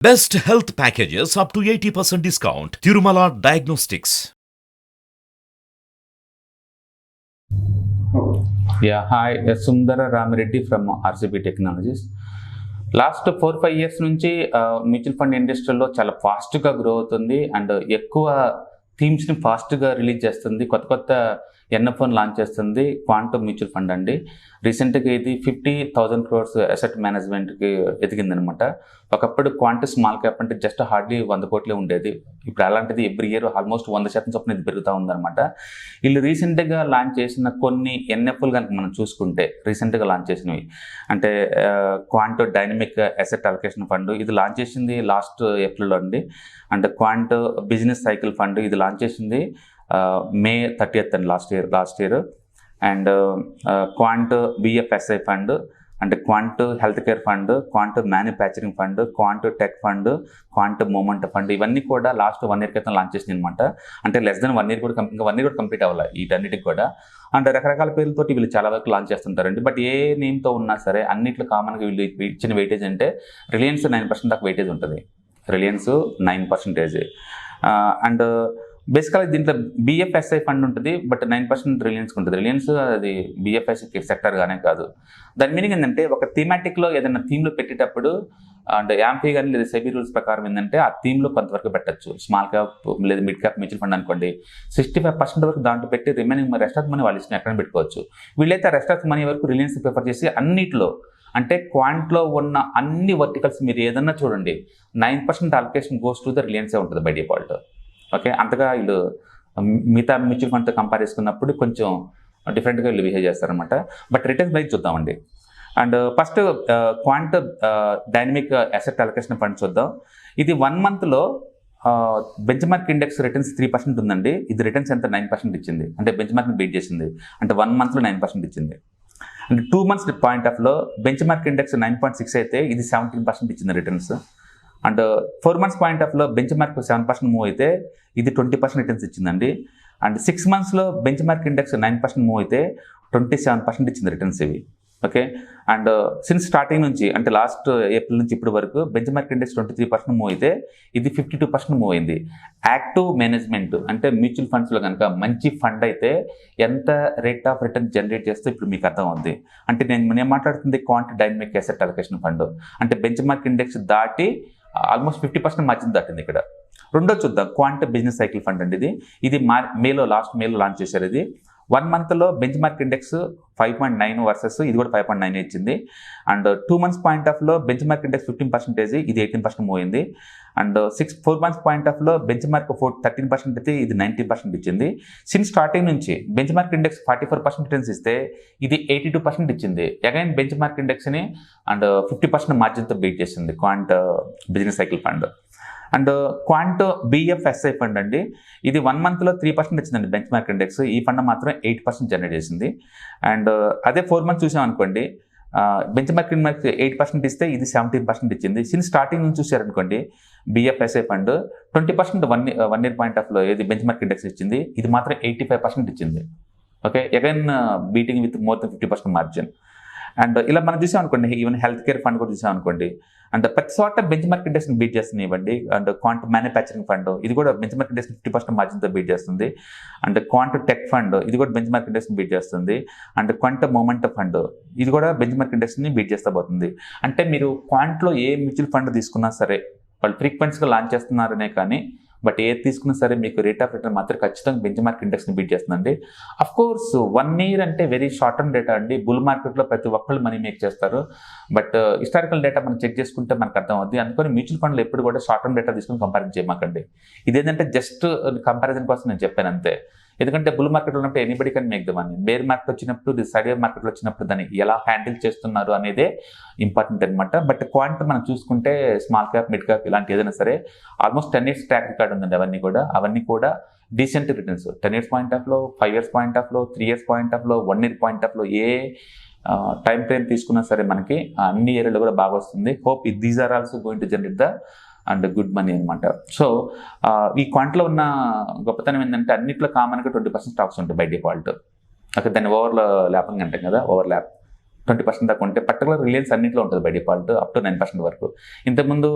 Best health packages up to 80% discount. Tirumala Diagnostics. Yeah, hi, Sundara Ramireddy from RCB Technologies. Last 4-5 years నుంచి mutual fund ఇండస్ట్రీలో చాలా ఫాస్ట్గా grow అవుతుంది and ఎక్కువ థీమ్స్ని ఫాస్ట్గా రిలీజ్ చేస్తుంది. కొత్త కొత్త ఎన్ఎఫ్ఓని లాంచ్ చేస్తుంది క్వాంటమ్ మ్యూచువల్ ఫండ్ అండి. రీసెంట్గా ఇది 50,000 crores అసెట్ మేనేజ్మెంట్కి ఎదిగిందనమాట. ఒకప్పుడు క్వాంటమ్ స్మాల్ క్యాప్ అంటే జస్ట్ హార్డ్లీ 100 కోట్లే ఉండేది. ఇప్పుడు అలాంటిది ఎవ్రీ ఇయర్ ఆల్మోస్ట్ 100% చొప్పున ఇది పెరుగుతూ ఉందన్నమాట. వీళ్ళు రీసెంట్గా లాంచ్ చేసిన కొన్ని ఎన్ఎఫ్ఓలు కనుక మనం చూసుకుంటే రీసెంట్గా లాంచ్ చేసినవి అంటే Quant dynamic asset allocation fund ఇది లాంచ్ చేసింది లాస్ట్ ఏప్రిల్లో అండి. And Quant business cycle fund ఇది లాంచ్ చేసింది May 30th and last year and Quant BFSI fund అంటే Quant health care fund, Quant manufacturing fund, Quant tech fund, Quant momentum fund ఇవన్నీ కూడా last 1 year క్రితం launch చేసింది అనమాట. అంటే less than 1 year కూడా ఇంకా 1 year కూడా కంప్లీట్ అవ్వాలి వీటన్నిటికి కూడా. అండ్ రకరకాల పేర్లతోటి వీళ్ళు చాలా వరకు లాంచ్ చేస్తుంటారండి. బట్ ఏ నేమ్తో ఉన్నా సరే అన్నిట్లో కామన్గా వీళ్ళు ఇచ్చిన వెయిటేజ్ అంటే రిలయన్స్ 9% దాకా వెయిటేజ్ ఉంటుంది. రిలయన్స్ 9%. అండ్ బేసికల్గా దీంట్లో బిఎఫ్ఎస్ఐ ఫండ్ ఉంటుంది, బట్ 9% రిలయన్స్కి ఉంటుంది. రిలయన్స్ అది బిఎఫ్ఎస్ఐ సెక్టర్ గానే కాదు. దాని మీనింగ్ ఏంటంటే ఒక థీమాటిక్లో ఏదైనా థీమ్లో పెట్టేటప్పుడు అంటే యాంపీ కానీ లేదా సెబీ రూల్స్ ప్రకారం ఏంటంటే ఆ థీమ్లో కొంతవరకు పెట్టచ్చు. స్మాల్ క్యాప్ లేదా మిడ్ క్యాప్ మ్యూచువల్ ఫండ్ అనుకోండి 65% వరకు దాంట్లో పెట్టి రిమైనింగ్ రెస్ట్ ఆఫ్ మనీ వాళ్ళు ఇష్టం ఎక్కడ పెట్టుకోవచ్చు. వీళ్ళైతే రెస్ట్ ఆఫ్ మనీ వరకు రిలయన్స్ ప్రిఫర్ చేసి అన్నిట్లో అంటే క్వాంట్లో ఉన్న అన్ని వర్టికల్స్ మీరు ఏదన్నా చూడండి 9% అలొకేషన్ గోస్ టు ద రిలయన్సే ఉంటుంది బై డిఫాల్ట్. ఓకే, అంతగా వీళ్ళు మిగతా మ్యూచువల్ ఫండ్తో కంపేర్ చేసుకున్నప్పుడు కొంచెం డిఫరెంట్గా వీళ్ళు బిహేవ్ చేస్తారనమాట. బట్ రిటర్న్స్ వైజ్ చూద్దామండి. And first quant dynamic asset allocation fund చూద్దాం. ఇది 1 monthలో బెంచ్ మార్క్ ఇండెక్స్ రిటర్న్స్ 3% ఉందండి. ఇది రిటర్న్స్ ఎంత 9% ఇచ్చింది, అంటే బెంచ్ మార్క్ని బీట్ చేసింది. అంటే 1 monthలో 9% ఇచ్చింది. అంటే 2 months పాయింట్ ఆఫ్లో బెంచ్ మార్క్ ఇండెక్స్ 9.6 అయితే ఇది 17% ఇచ్చింది రిటర్న్స్. అండ్ 4 months పాయింట్ ఆఫ్లో బెంచ్ మార్క్ 7% మూవ్ అయితే ఇది 20% రిటర్న్స్ ఇచ్చిందండి. అండ్ 6 monthsలో బెంచ్ మార్క్ ఇండెక్స్ 9% మూవ్ అయితే 27% ఇచ్చింది రిటర్న్స్ ఇవి. ఓకే, అండ్ సిన్స్ స్టార్టింగ్ నుంచి అంటే లాస్ట్ ఏప్రిల్ నుంచి ఇప్పటి వరకు బెంచ్ మార్క్ ఇండెక్స్ 23% మూవ్ అయితే ఇది 52% మూవ్ అయింది. యాక్టివ్ మేనేజ్మెంట్ అంటే మ్యూచువల్ ఫండ్స్లో కనుక మంచి ఫండ్ అయితే ఎంత రేట్ ఆఫ్ రిటర్న్ జనరేట్ చేస్తే ఇప్పుడు మీకు అర్థం అవుతుంది. అంటే నేను మాట్లాడుతుంది quant dynamic asset allocation fund అంటే బెంచ్ మార్క్ ఇండెక్స్ దాటి ఆల్మోస్ట్ 50% మార్జిన్ దాటింది ఇక్కడ. రెండో చూద్దాం క్వాంట్ బిజినెస్ సైకిల్ ఫండ్ అండి. ఇది లాస్ట్ మేలో లాంచ్ చేశారు. ఇది 1 monthలో బెంచ్ మార్క్ ఇండెక్స్ 5.9 వర్సెస్ ఇది కూడా 5.9 ఇచ్చింది. అండ్ 2 months పాయింట్ ఆఫ్లో బెంచ్ మార్క్ ఇండెక్స్ 15%, ఇది 18% మూవ్ అయింది. అండ్ 4 months పాయింట్ ఆఫ్లో బెంచ్ మార్క్ 13% అయితే ఇది 19% ఇచ్చింది. సిన్స్ స్టార్టింగ్ నుంచి బెంచ్ మార్క్ ఇండెక్స్ 44% రిటర్న్స్ ఇస్తే ఇది 82% ఇచ్చింది. అగైన్ బెంచ్ మార్క్ ఇండెక్స్ని అండ్ 50% మార్జిన్తో బీట్ చేసింది Quant business cycle fund. And Quant BFSI fund అండి. ఇది 1 monthలో 3% వచ్చిందండి బెంచ్ మార్క్ ఇండెక్స్. ఈ ఫండ్ మాత్రం 8% జనరేట్ చేసింది. అండ్ అదే 4 months చూసామనుకోండి బెంచ్ మార్క్ ఇండెక్స్ 8% ఇస్తే ఇది 17% ఇచ్చింది. సిన్స్ స్టార్టింగ్ నుంచి చూసారనుకోండి బిఎఫ్ఎస్ఐ ఫండ్ 20% 1 year పాయింట్ ఆఫ్లో ఏది బెంచ్ మార్క్ ఇండెక్స్ ఇచ్చింది, ఇది మాత్రం 85% ఇచ్చింది. Okay, again beating with more than 50% margin. And ఇలా మనం చూసామనుకోండి ఈవెన్ హెల్త్ కేర్ ఫండ్ కూడా చూసామనుకోండి అండ్ ప్రతి చోట బెంచ్ మార్క్ ఇండెక్స్ని బీట్ చేస్తుంది. ఇవ్వండి అండ్ క్వాంట్ మ్యానుఫ్యాక్చరింగ్ ఫండ్ ఇది కూడా బెంచ్ మార్క్ ఇండెక్స్ 50% మార్జిన్తో బీట్ చేస్తుంది. అండ్ క్వాంట్ టెక్ ఫండ్ ఇది కూడా బెంచ్ మార్క్ ఇండెక్స్ని బీట్ చేస్తుంది. అండ్ క్వాంట్ మూమెంట్ ఫండ్ ఇది కూడా బెంచ్ మార్క్ ఇండెక్స్ని బీట్ చేస్తూ పోతుంది. అంటే మీరు క్వాంట్లో ఏ మ్యూచువల్ ఫండ్ తీసుకున్నా సరే వాళ్ళు ఫ్రీక్వెన్సీగా లాంచ్ చేస్తున్నారనే కానీ బట్ ఏది తీసుకున్నా సరే మీకు రేట్ ఆఫ్ రిటర్న్ మాత్రం ఖచ్చితంగా బెంచ్ మార్క్ ఇండెక్స్ని బీట్ చేస్తుందండి. అఫ్ కోర్స్ 1 year అంటే వెరీ షార్ట్ టర్మ్ డేటా అండి. బుల్ మార్కెట్లో ప్రతి ఒక్కళ్ళు మనీ మేక్ చేస్తారు. బట్ హిస్టారికల్ డేటా మనం చెక్ చేసుకుంటే మనకు అర్థం అవుతుంది. అందుకని మ్యూచువల్ ఫండ్లు ఎప్పుడు కూడా షార్ట్ టర్మ్ డేటా తీసుకుని కంపారిజన్ చేయమాకండి. ఇదేంటంటే జస్ట్ కంపారిజన్ కోసం నేను చెప్పాను అంతే. ఎందుకంటే బుల్ మార్కెట్లో ఉన్నప్పుడు anybody can make the money. Bear market వచ్చినప్పుడు సైడ్ మార్కెట్లో వచ్చినప్పుడు దాన్ని ఎలా హ్యాండిల్ చేస్తున్నారు అనేదే ఇంపార్టెంట్ అనమాట. బట్ క్వాంట్ మనం చూసుకుంటే స్మాల్ క్యాప్ మిడ్ క్యాప్ ఇలాంటి ఏదైనా సరే ఆల్మోస్ట్ 10 years ట్రాక్ రికార్డ్ ఉందండి. అవన్నీ కూడా డీసెంట్ రిటర్న్స్ 10 years పాయింట్ ఆఫ్లో, 5 years పాయింట్ ఆఫ్లో, 3 years పాయింట్ ఆఫ్లో, 1 year పాయింట్ ఆఫ్లో ఏ టైం ఫ్రేమ్ తీసుకున్నా సరే మనకి అన్ని ఏరియాలో కూడా బాగా వస్తుంది. Hope these are also going to generate the and good money అనమాట. సో ఈ క్వాంట్లో ఉన్న గొప్పతనం ఏంటంటే అన్నింటిలో కామన్గా 20% స్టాక్స్ ఉంటాయి బై డిఫాల్ట్. ఓకే, దాన్ని ఓవర్ ల్యాపింగ్ అంటాం కదా, ఓవర్ ల్యాప్ 20% దాకా ఉంటే పర్టికులర్ రిలయన్స్ అన్నింటిలో ఉంటుంది బై డిఫాల్ట్ అప్ టు 9% వరకు. ఇంతకుముందు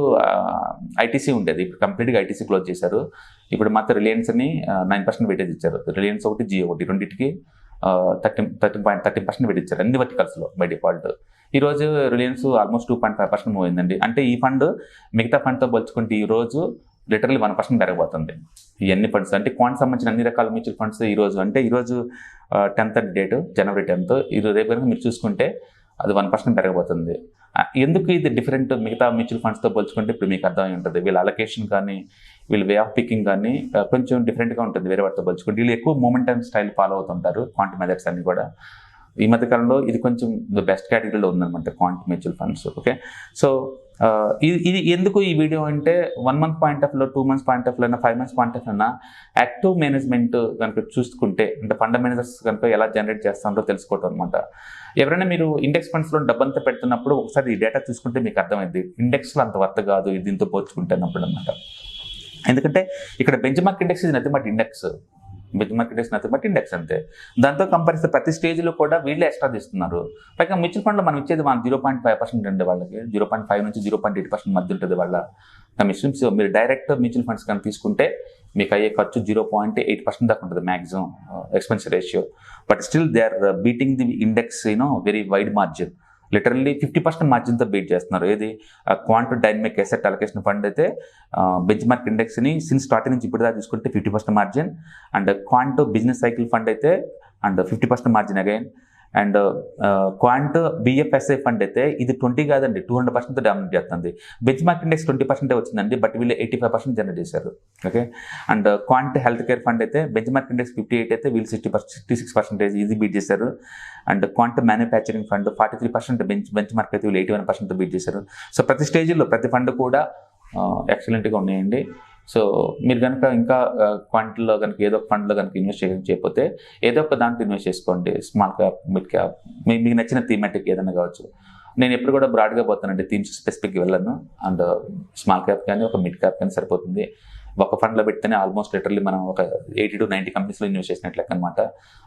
ఐటీసీ ఉండేది, ఇప్పుడు కంప్లీట్గా ఐటీసీ క్లోజ్ చేశారు. ఇప్పుడు మాత్రం రిలయన్స్ని 9% వెయిటేజ్ ఇచ్చారు. రిలయన్స్ ఒకటి, జియో ఒకటి, రెండింటికి 13% వెయిట్ ఇచ్చారు అన్ని వర్టికల్స్లో బై డిఫాల్ట్. ఈరోజు రిలయన్స్ ఆల్మోస్ట్ 2.5% మూవ్ అయిందండి. అంటే ఈ ఫండ్ మిగతా ఫండ్తో పోల్చుకుంటే ఈరోజు లిటరల్లీ 1% పెరగబోతుంది. ఈ అన్ని ఫండ్స్ అంటే క్వాంట్ సంబంధించిన అన్ని రకాల మ్యూచువల్ ఫండ్స్ ఈరోజు 10th డేట్ జనవరి 10th, రేపు కనుక మీరు చూసుకుంటే అది 1% పెరగబోతుంది. ఎందుకు ఇది డిఫరెంట్ మిగతా మ్యూచువల్ ఫండ్స్తో పోల్చుకుంటే ఇప్పుడు మీకు అర్థమై ఉంటుంది. వీళ్ళ అలొకేషన్ కానీ వీళ్ళ వే ఆఫ్ పికింగ్ కానీ కొంచెం డిఫరెంట్గా ఉంటుంది వేరే వాటితో పోల్చుకుంటే. వీళ్ళు ఎక్కువ మూమెంటం స్టైల్ ఫాలో అవుతుంటారు క్వాంట్ మెథడ్స్ అన్ని కూడా. ఈ మధ్యకాలంలో ఇది కొంచెం బెస్ట్ కేటగిరీలో ఉందన్నమాట quant mutual funds. Okay, so ఇది ఎందుకు ఈ వీడియో అంటే 1 month పాయింట్ ఆఫ్ వ్యూలో, 2 months పాయింట్ ఆఫ్ వ్యూలో, 5 months పాయింట్ ఆఫ్ వ్యూలో యాక్టివ్ మేనేజ్మెంట్ కనుక చూసుకుంటే అంటే ఫండ్ మేనేజర్స్ కనుక ఎలా జనరేట్ చేస్తారో తెలుసుకోవటం అనమాట. ఎవరైనా మీరు ఇండెక్స్ ఫండ్స్లో డబ్బంతా పెడుతున్నప్పుడు ఒకసారి ఈ డేటా చూసుకుంటే మీకు అర్థమైంది ఇండెక్స్లో అంత వర్త్ కాదు ఇది దీంతో పోల్చుకుంటున్నప్పుడు అనమాట. ఎందుకంటే ఇక్కడ బెంచ్ మార్క్ ఇండెక్స్ ఇది nothing but index, bench mark index nothing but index అంతే. దాంతో కంపారిస్తే ప్రతి స్టేజ్లో కూడా వీళ్ళే ఎక్స్ట్రా తీస్తున్నారు. పైగా మ్యూచువల్ ఫండ్లో మనం ఇచ్చేది 0.5% ఉండే వాళ్ళకి, 0.5 నుంచి 0.8% మధ్య ఉంటుంది వాళ్ళ కమిషన్. సో మీరు డైరెక్ట్ మ్యూచువల్ ఫండ్స్ కానీ తీసుకుంటే మీకు అయ్యే ఖర్చు 0.8% దాకా ఉంటుంది maximum expense ratio. But still they are beating the index very wide margin. Literally 50% మార్జిన్తో బీట్ చేస్తున్నారు. ఏది Quant dynamic asset allocation fund అయితే బెంచ్ మార్క్ ఇండెక్స్ని సిన్స్ స్టార్టింగ్ నుంచి ఇప్పుడు దాకా చూసుకుంటే 50% margin, and Quant business cycle fund అయితే and 50% margin again, and Quant BFSI fund అయితే ఇది 20 కాదండి 200% డామినేట్ చేస్తుంది. బెంచ్ మార్క్ ఇండెక్స్ 20% వచ్చిందండి, బట్ వీళ్ళు 85% జనరేట్ చేశారు. Okay, and quant health care fund అయితే బెంచ్ మార్క్ ఇండెక్స్ 58 అయితే వీళ్ళు 66% ఇది బీట్ చేశారు. And quant manufacturing fund 43% bench mark అయితే వీళ్ళు 81% బీట్ చేశారు. సో ప్రతి స్టేజ్లో ప్రతి ఫండ్ కూడా ఎక్సలెంట్గా ఉన్నాయండి. సో మీరు కనుక ఇంకా క్వాంట్లో కనుక ఏదో ఒక ఫండ్లో కనుక ఇన్వెస్ట్ చేయకపోతే ఏదో ఒక దాంట్లో ఇన్వెస్ట్ చేసుకోండి. స్మాల్ క్యాప్, మిడ్ క్యాప్, మీకు నచ్చిన థీమాటిక్ ఏదైనా కావచ్చు. నేను ఎప్పుడు కూడా బ్రాడ్గా పోతానండి, థీమ్స్ స్పెసిఫిక్గా వెళ్ళను. అండ్ స్మాల్ క్యాప్ కానీ ఒక మిడ్ క్యాప్ కానీ సరిపోతుంది. ఒక ఫండ్లో పెడితేనే ఆల్మోస్ట్ లిటరల్లీ మనం ఒక 80 to 90 కంపెనీస్లో ఇన్వెస్ట్ చేసినట్లు లెక్క అనమాట.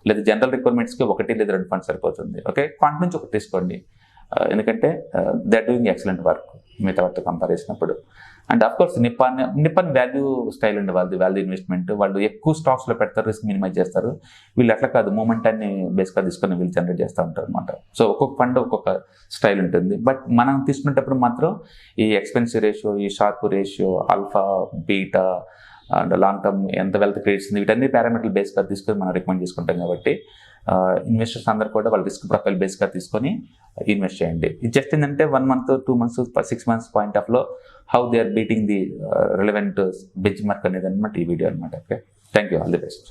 లేదా జనరల్ రిక్వైర్మెంట్స్కి 1 లేదా 2 ఫండ్స్ సరిపోతుంది. ఓకే, క్వాంట్ నుంచి ఒకటి తీసుకోండి, ఎందుకంటే they are doing excellent work మిగతా వాటితో కంపేర్ చేసినప్పుడు. And of course Nippon value style అండి వాళ్ళది, వాల్యూ ఇన్వెస్ట్మెంట్. వాళ్ళు ఎక్కువ స్టాక్స్లో పెడతారు, రిస్క్ మినిమైజ్ చేస్తారు. వీళ్ళు అట్లా కాదు, మూమెంటాన్ని బేస్గా తీసుకొని వీళ్ళు జనరేట్ చేస్తూ ఉంటారు అనమాట. సో ఒక్కొక్క ఫండ్ ఒక్కొక్క స్టైల్ ఉంటుంది. బట్ మనం తీసుకునేటప్పుడు మాత్రం ఈ ఎక్స్పెన్సివ్ రేషియో, ఈ sharp ratio, alpha, beta and long term ఎంత వెల్త్ క్రియేట్స్ వీటన్ని పారామీటర్లు బేస్గా తీసుకొని మనం రికమెండ్ చేసుకుంటాం. కాబట్టి ఇన్వెస్టర్స్ అందరూ కూడా వాళ్ళ రిస్క్ ప్రొఫైల్ బేస్గా తీసుకొని ఇన్వెస్ట్ చేయండి. ఇది జస్ట్ ఏంటంటే 1 month, 2 months, 6 months point of లో how they are beating the relevant benchmark అనేది అనమాట ఈ వీడియో అనమాట. Okay, thank you, all the best.